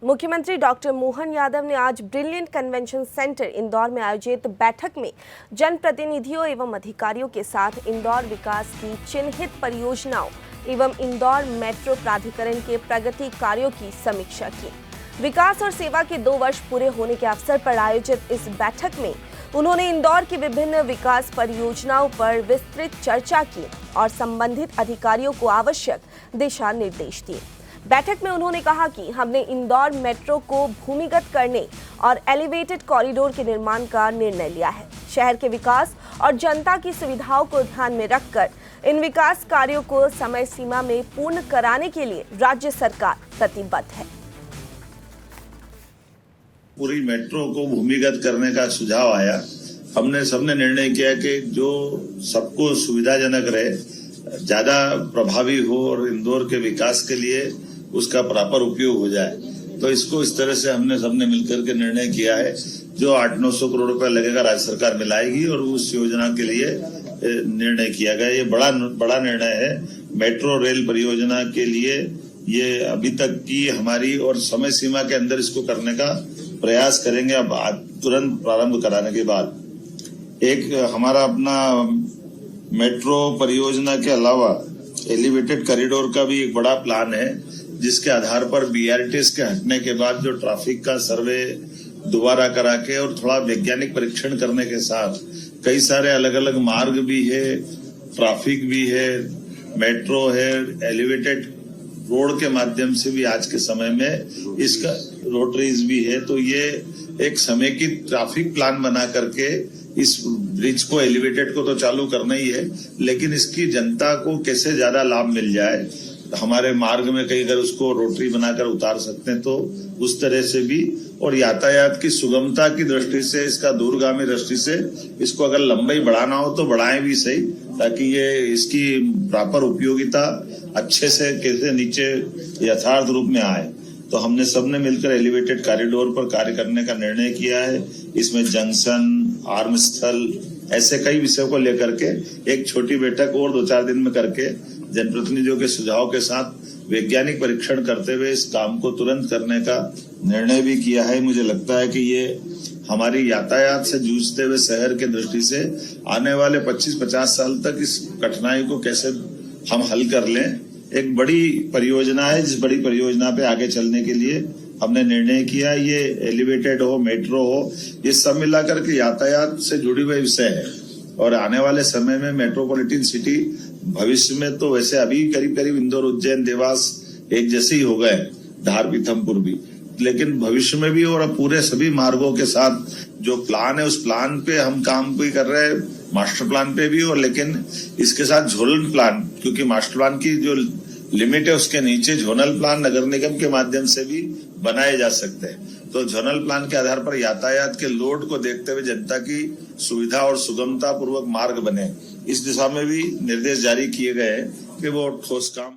मुख्यमंत्री डॉक्टर मोहन यादव ने आज ब्रिलियंट कन्वेंशन सेंटर इंदौर में आयोजित बैठक में जनप्रतिनिधियों एवं अधिकारियों के साथ इंदौर विकास की चिन्हित परियोजनाओं एवं इंदौर मेट्रो प्राधिकरण के प्रगति कार्यों की समीक्षा की। विकास और सेवा के 2 वर्ष पूरे होने के अवसर पर आयोजित इस बैठक में उन्होंने इंदौर की विभिन्न विकास परियोजनाओं पर विस्तृत चर्चा की और संबंधित अधिकारियों को आवश्यक दिशा निर्देश दिए। बैठक में उन्होंने कहा कि हमने इंदौर मेट्रो को भूमिगत करने और एलिवेटेड कॉरिडोर के निर्माण का निर्णय लिया है। शहर के विकास और जनता की सुविधाओं को ध्यान में रखकर इन विकास कार्यों को समय सीमा में पूर्ण कराने के लिए राज्य सरकार प्रतिबद्ध है। पूरी मेट्रो को भूमिगत करने का सुझाव आया। हमने सबने निर्णय किया कि जो सबको सुविधाजनक रहे, ज्यादा प्रभावी हो और इंदौर के विकास के लिए उसका प्रॉपर उपयोग हो जाए। तो इसको इस तरह से हमने सबने मिलकर के निर्णय किया है। जो 800-900 करोड़ रुपया लगेगा राज्य सरकार मिलाएगी और उस योजना के लिए निर्णय किया गया। ये बड़ा निर्णय है मेट्रो रेल परियोजना के लिए। ये अभी तक की हमारी और समय सीमा के अंदर इसको करने का प्रयास करेंगे। अब तुरंत प्रारंभ कराने के बाद एक हमारा अपना मेट्रो परियोजना के अलावा एलिवेटेड कॉरिडोर का भी एक बड़ा प्लान है, जिसके आधार पर बीआरटीएस के हटने के बाद जो ट्रैफिक का सर्वे दोबारा करा के और थोड़ा वैज्ञानिक परीक्षण करने के साथ कई सारे अलग अलग मार्ग भी है, ट्रैफिक भी है, मेट्रो है, एलिवेटेड रोड के माध्यम से भी आज के समय में इसका रोटरीज भी है। तो ये एक समेकित ट्रैफिक प्लान बना करके इस ब्रिज को एलिवेटेड को तो चालू करना ही है, लेकिन इसकी जनता को कैसे ज्यादा लाभ मिल जाए, हमारे मार्ग में कहीं अगर उसको रोटरी बनाकर उतार सकते हैं तो उस तरह से भी, और यातायात की सुगमता की दृष्टि से, इसका दूरगामी दृष्टि से इसको अगर लंबाई बढ़ाना हो तो बढ़ाएं भी सही, ताकि ये इसकी प्रॉपर उपयोगिता अच्छे से कैसे नीचे यथार्थ रूप में आए। तो हमने सबने मिलकर एलिवेटेड कॉरिडोर पर कार्य करने का निर्णय किया है। इसमें जंक्शन, आर्म स्थल, ऐसे कई विषयों को लेकर के एक छोटी बैठक और 2-4 दिन में करके जनप्रतिनिधियों के सुझाव के साथ वैज्ञानिक परीक्षण करते हुए इस काम को तुरंत करने का निर्णय भी किया है। मुझे लगता है कि ये हमारी यातायात से जूझते हुए शहर के दृष्टि से आने वाले 25-50 साल तक इस कठिनाई को कैसे हम हल कर लें, एक बड़ी परियोजना है। जिस बड़ी परियोजना पे आगे चलने के लिए हमने निर्णय किया। ये एलिवेटेड हो, मेट्रो हो, ये सब मिलाकर के यातायात से जुड़ी हुए विषय है। और आने वाले समय में मेट्रोपॉलिटन सिटी भविष्य में तो वैसे अभी करीब करीब इंदौर, उज्जैन, देवास एक जैसे ही हो गए, धार, पीथमपुर भी, लेकिन भविष्य में भी और पूरे सभी मार्गों के साथ जो प्लान है उस प्लान पे हम काम भी कर रहे हैं, मास्टर प्लान पे भी, और लेकिन इसके साथ झोनल प्लान, क्योंकि मास्टर प्लान की जो लिमिट है उसके नीचे झोनल प्लान नगर निगम के माध्यम से भी बनाए जा सकते हैं। तो झोनल प्लान के आधार पर यातायात के लोड को देखते हुए जनता की सुविधा और सुगमता पूर्वक मार्ग बने, इस दिशा में भी निर्देश जारी किए गए हैं कि वो ठोस काम